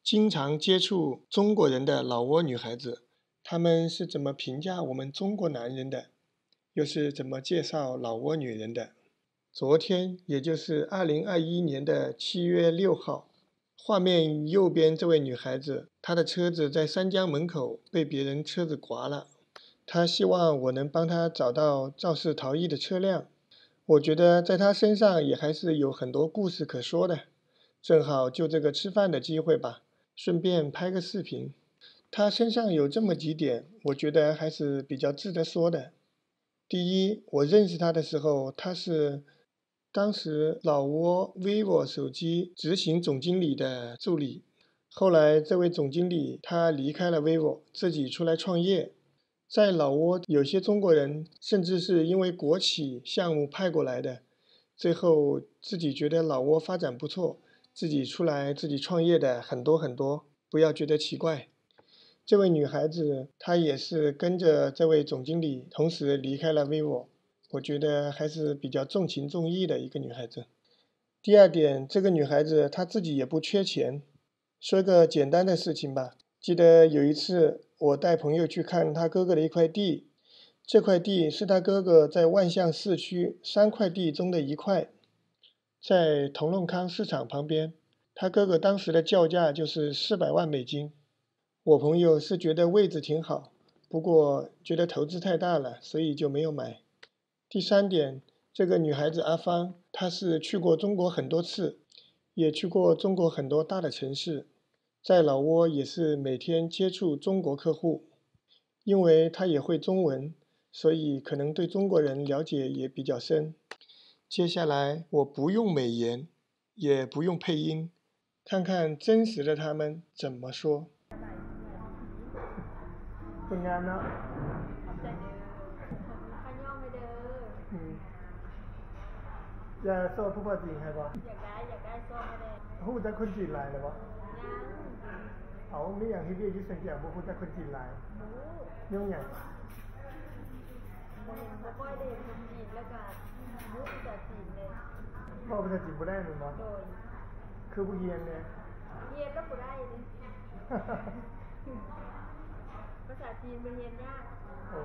经常接触中国人的老挝女孩子，她们是怎么评价我们中国男人的，又是怎么介绍老挝女人的？昨天，也就是2021年的7月6号，画面右边这位女孩子，她的车子在三江门口被别人车子刮了，她希望我能帮她找到肇事逃逸的车辆。我觉得在她身上也还是有很多故事可说的，正好就这个吃饭的机会吧，顺便拍个视频。她身上有这么几点，我觉得还是比较值得说的。第一，我认识她的时候，她是当时老挝 vivo 手机执行总经理的助理。后来这位总经理他离开了 vivo， 自己出来创业。在老挝，有些中国人甚至是因为国企项目派过来的，最后自己觉得老挝发展不错，自己出来自己创业的很多很多，不要觉得奇怪。这位女孩子她也是跟着这位总经理同时离开了 vivo， 我觉得还是比较重情重义的一个女孩子。第二点，这个女孩子她自己也不缺钱。说个简单的事情吧，记得有一次我带朋友去看他哥哥的一块地，这块地是他哥哥在万象市区3块地中的一块，在同隆康市场旁边，他哥哥当时的叫价就是400万美金。我朋友是觉得位置挺好，不过觉得投资太大了，所以就没有买。第三点，这个女孩子阿芳，她是去过中国很多次，也去过中国很多大的城市，在老挝也是每天接触中国客户。因为她也会中文，所以可能对中国人了解也比较深。接下来我不用美颜，也不用配音，看看真实的他们怎么说。เป็นงานเนาะอืมจะโซ่ผู้ว่าจริงใช่ปะฮู้จักคนจีนหลายเลยปะเอามีอย่างที่เรียกยุทธสัญญาบ่ฮู้จักคนจีนหลายยุ่งอย่างบ่ภาษาจีนบ่ได้แม่นบ่คือบ่เรียนเนี่ยโอ้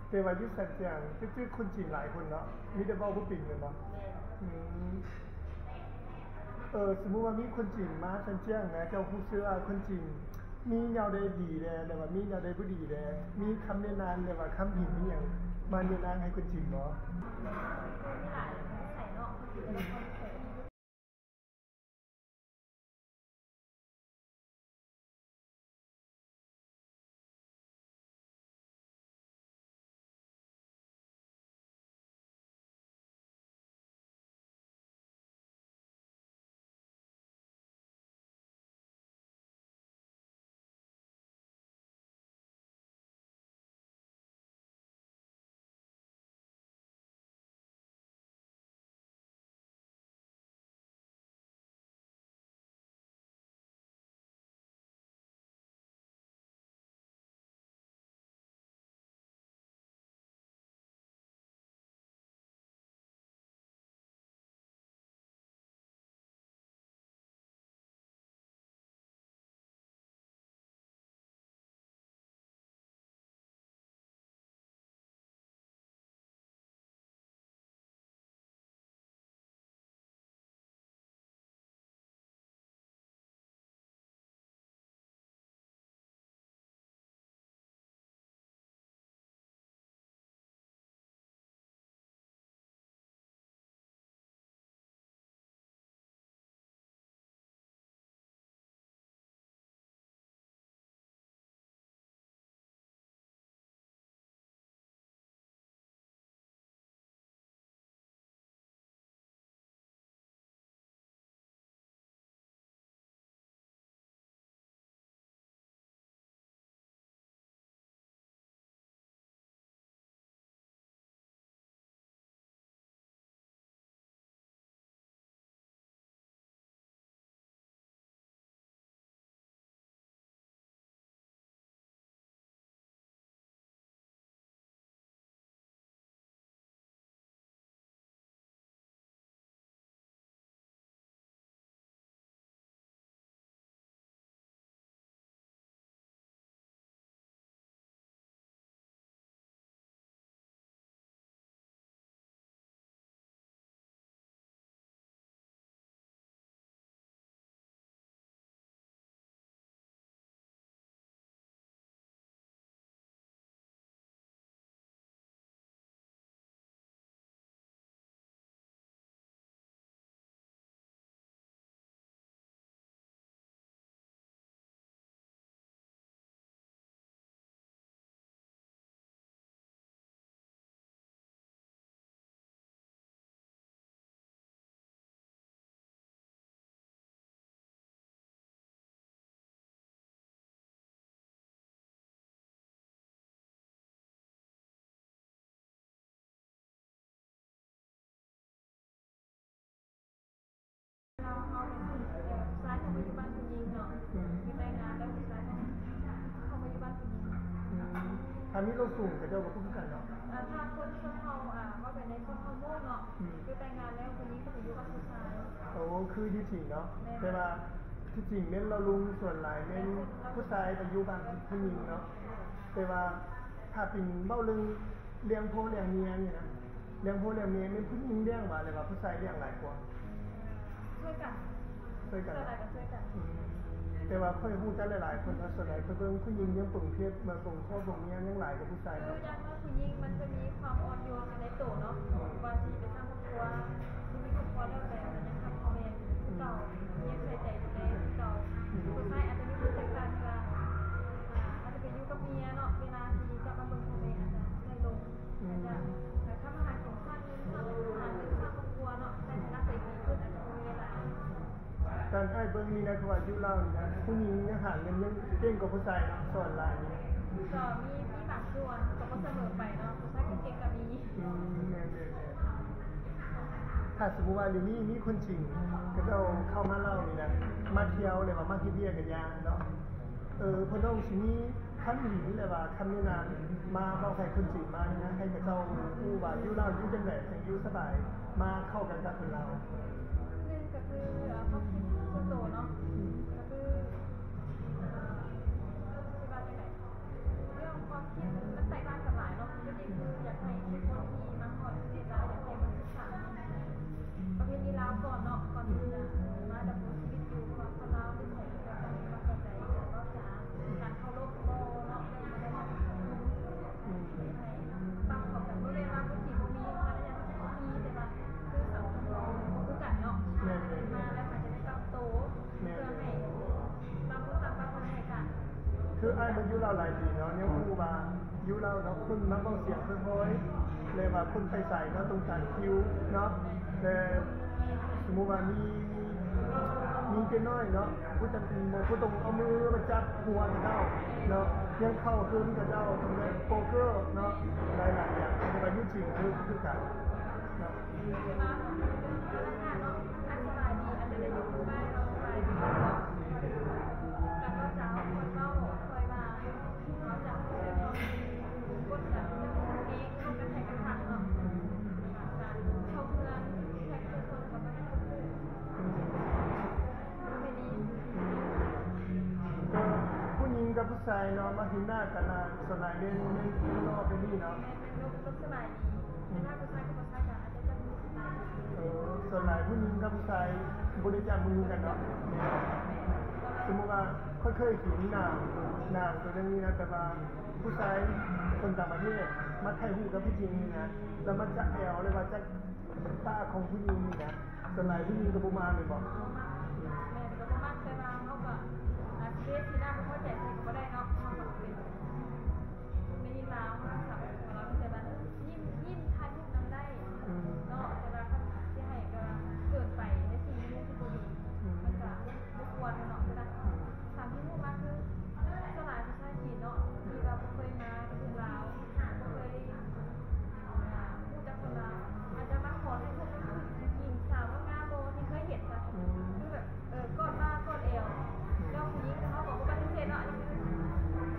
แต่ว่ายุทธสัญญาคือคนจีนหลายคนเนาะมีแต่เว้าบ่เป็นแม่นบ่อืม สมมุติว่ามีคนจีนมาซันเจียงนะเจ้าผู้เชื่อคนจีนมีแนวใดดีเลยแต่ว่ามีแนวใดบ่ดีเลยมีคำแนะนำเลยว่าคำผิดมีอย่างมาแนะนำให้คนจีนบ่ ถ้ามีโลกสูงก็จะบ่คือกันเนาะถ้าคนชนเผ่าว่าเป็นในชนเผ่าโม่เนาะคือแต่งงานแล้วคนนี้ก็จะอยู่กับผู้ชายโอ้คือที่จริงเนาะแต่ว่าที่จริงเน้นเราลุงส่วนหลายเน้นผู้ชายไปอยู่บ้านผู้หญิงเนาะแต่ว่าถ้าเป็นเบ้าเรื่องเลี้ยงพ่อเลี้ยงเมียนี่นะเลี้ยงพ่อเลี้ยงเมียเป็นผู้หญิงเลี้ยงว่าเลยว่าผู้ชายเลี้ยงหลายกว่าช่วยกันแต่ว่าค่อยพูดกันหลายๆคนส่วนใหญ่เพิ่งผู้หญิงยังปรุงเพศมาปรุงพ่อปรุงเมียยังหลายกว่าผู้ชายคืออย่างว่าผู้หญิงมันจะมีความอ่อนโยนในตัวเนาะบางทีไปสร้างครอบครัวที่มีครอบครัวแล้วมันยังทำพ่อแม่เก่ายังใส่ใจดูแลเก่าผู้ชายอาจจะมีผู้จัดการว่าอาจจะไปอยู่กับเมียเนาะเวลาที่กลับมาเบิ่งพ่อแม่อาจจะใส่ลงแต่ถ้ามาหาของสร้างเงินสร้างครอบครัวเนาะในฐานะใส่ดีขึ้นอาจจะมีเวลาการให้เบิ้งนี่นะคือว่าอยู่เล่านี่นะผู้หญิงยังหาเงินยังเก่งกว่าผู้ชายเนาะส่วนหลายนี่ก็มีบางส่วนก็บ่เสมอไปเนาะผู้ชายก็เก่งก็มีแม่ถ้าสมมุติว่าอยู่นี่มีคนจริงก็จะเข้ามาเล่านี่นะมาเที่ยวเลยว่ามาที่เบี้ยกันยางเนาะเพิ่นต้องสิมีคันหญิงเลยว่าคันนี้นะมาบ่ให้คนจริงมานี่นะให้กับเจ้าผู้ว่าอยู่เล่าอยู่จังได๋ให้อยู่สบายมาเข้ากันกับคนเรานึงก็คือความคิดส่วนตัวเนาะก็คือที่ว่าจังได๋เรื่องความคิดมันแตกต่างกันหลายเนาะจริงๆคืออยากให้คนที่มาฮอดประเทศลาวอยากให้มันศึกษาประเพณีลาวก่อนเนาะก่อนที่จะมาดำเนินชีวิตอยู่ว่าคนลาวที่ใส่ใจความเข้าใจแล้วก็การเคารพบ่เนาะบางของแบบเวลาผู้หญิงบ่มีภรรยาบ่มีแต่ว่าคือสังคมเราคือกันเนาะมาแล้วมันจะได้ปรับตัวเพื่อให้บางคนต่างบางคนให้กันคืออ้ายมันอยู่เราหลายปีเนาะเนี่ยครูว่าอยู่เราเนาะคนมาเว้าเสียงเพิ่นๆเลยว่าคนไปใส่เนาะตรงการคิวเนาะแต่สมมุติว่ามีเจ้าน้อยเนาะผู้จัดผู้ตรงเอามือมาจับหัวเจ้าเนาะยังเข้าคืนกับเจ้าทำได้โป๊กเกอร์เนาะหลายอย่างแต่ว่าอยู่จริงคือกันเนาะกับผู้ชายเนาะมาหินหน้ากันนะสลายเล่นนอกไปนี่เนาะเป็นสลายดีถ้าผู้ชายกับผู้ชายกันอาจจะจะมีสลายสลายผู้หญิงกับผู้ชายบริจาคมือกันเนาะสมมติว่าเคยเห็นนางตัวนี้นะแต่ว่าผู้ชายคนต่างประเทศมาถ่ายรูปกับผู้หญิงนี่นะแล้วมันจะแอวเลยว่าจะตาของผู้หญิงนี่นะสลายผู้หญิงกับผู้มาเลยบอกแม่เป็นกับผู้มาแต่ว่าเขาก็เรียกที่หน้าเพราะแจกเงินก็ได้เนาะทำแบบเป็นไม่ยินลาวนะครับเราจะแบบยิ้มทายยิ้มน้ำได้เนาะแต่ว่าที่ให้ก็เกิดไปในสิ่งที่ตัวดีมันก็รบกวนเนาะแต่ถามที่พูดมาคือสลายประชาจีนเนาะที่เราเคยมาเป็นลาวเคยพูดจากคนลาวอาจจะมาขอให้พวกหญิงสาวงามโบที่เคยเห็นนะคือแบบกอดบ้ากอดเอวแล้วผู้หญิงเขาบอกว่าประเทศเนาะ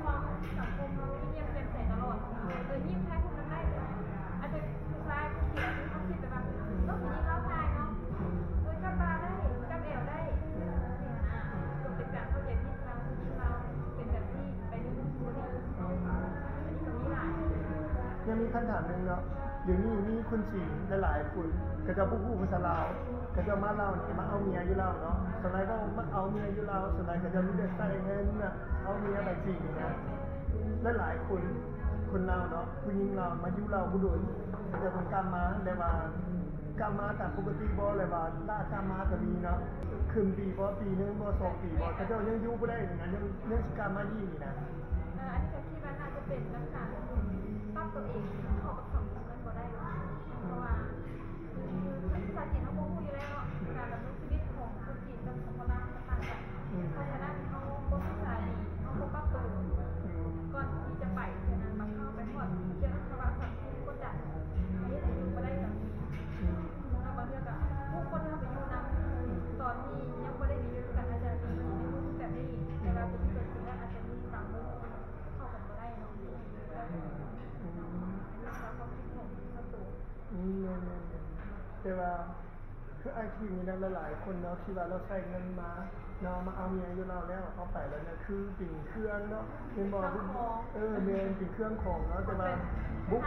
ความสังคมเราเงียบเป็นแสงตลอดยิ้มแค่คนนั้นได้อาจจะผู้ชายผู้หญิงเขาคิดแบบว่าต้องผู้หญิงเล่าทายเนาะกับตาได้กับเอวได้จบเป็นการเข้าใจผิดเราผู้หญิงเราเป็นแบบที่ไปดูผู้นี้อันนี้ก็มีหลายยังมีคำถามหนึ่งเนาะเดี๋ยวนี้มีคนจีนหลายคนก็จะพูดภาษาลาวก็จะมาเล่าเนี่ยมาเอาเมียอยู่เล่าเนาะสมัยก็มาเอาเมียอยู่เล่าสมัยก็จะมีเด็กใส่เงินน่ะเอาเมียไปจีนนะหลายคนเล่าเนาะผู้หญิงเล่ามาอยู่เล่าผู้โดยจะเป็นกรรมมาได้ว่ากรรมมาแต่ปกติบ่เลยว่าล่ากรรมมาก็มีเนาะคืนปีบ่ปีนึงบ่2ปีบ่ก็เจ้ายังอยู่บ่ได้อย่างนั้นยังกรรมมายี่นี่นะอันนี้ก็คิดว่าน่าจะเป็นลักษณะปรับตัวเองเข้ากับสังคมนั้นบ่ได้เพราะว่าภาษาจีนเขาพูดอยู่แล้วเนาะการดำเนินชีวิตของคนจีนกับของคนลาวมันต่างกันเพราะฉะนั้นเขาบ่ภาษาดีเขาบ่ปรับตัวก่อนที่จะไปฉะนั้นมาเข้าไปฮอดเจอภาวะสังคมกดดันให้อยู่บ่ได้แบบนี้แล้วบางเรื่องก็ผู้คนที่ไปอยู่นำตอนที่ยังบ่ได้มีอยู่กันอาจจะมีในรูปแบบนี้แต่ว่าเป็นเกิดขึ้นแล้วอาจจะมีบางมุมเข้ากันบ่ได้เนาะ แต่ว่าคือไอ้ที่มีนักหลายๆคนเนาะที่ว่าเราใส่เงินมาเนาะมาเอาเมียอยู่เราแล้วเอาไปแล้วเนี่ยคือปิ่งเครื่องเนาะเป็นบอกเมียปิ่งเครื่องของเนาะแต่ว่าบุ๊ก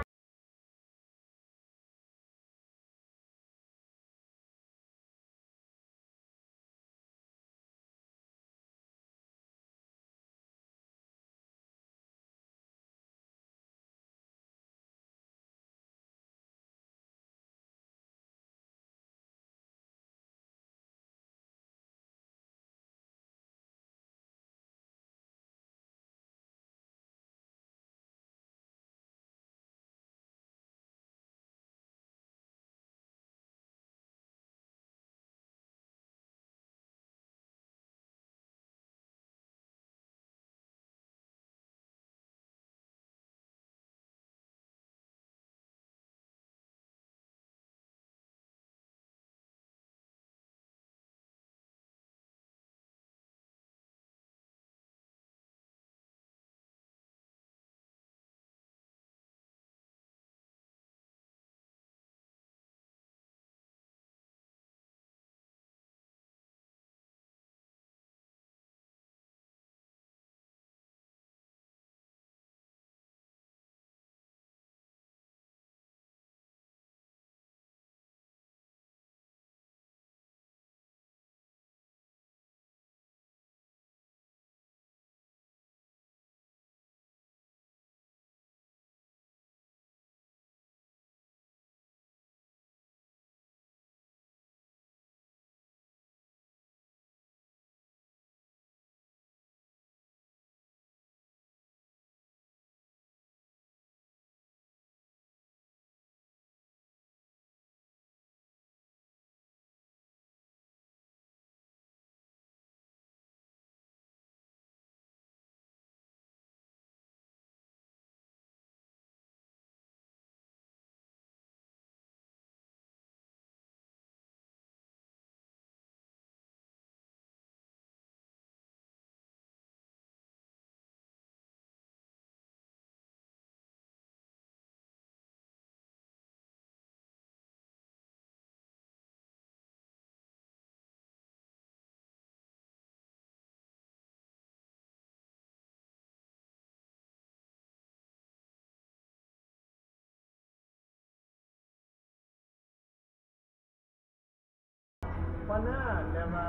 วันหน้าเนี่ยมา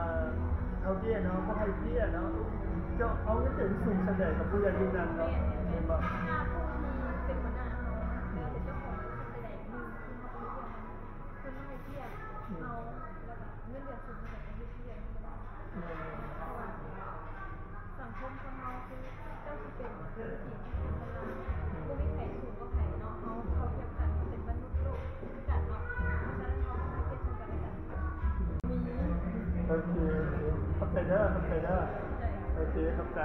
เอาเบี้ยเนาะเขาให้เบี้ยเนาะจะเอาเงินถึงสูงเสด็จกับผู้ใหญ่ยุคนั้นเนาะเห็นปะหน้าผู้ที่เป็นหัวหน้าเราเป็นเจ้าของบริษัทใดๆหนึ่งคือเขาเป็นเพื่อนคือไม่ให้เที่ยงเขาแล้วก็เงินเดือนสูงแต่ไม่ให้เที่ยงสังคมคนเราคือเจ้าที่เป็นสิ่งที่คนเราผู้มีไข่สูงก็ไข่เนาะเขาเทียบกันเป็นมนุษย์โลกกันเนาะเพราะฉะนั้นเขาไม่เทียบกันกัน โอเคเข้าใจเด้อโอเคเข้าใจ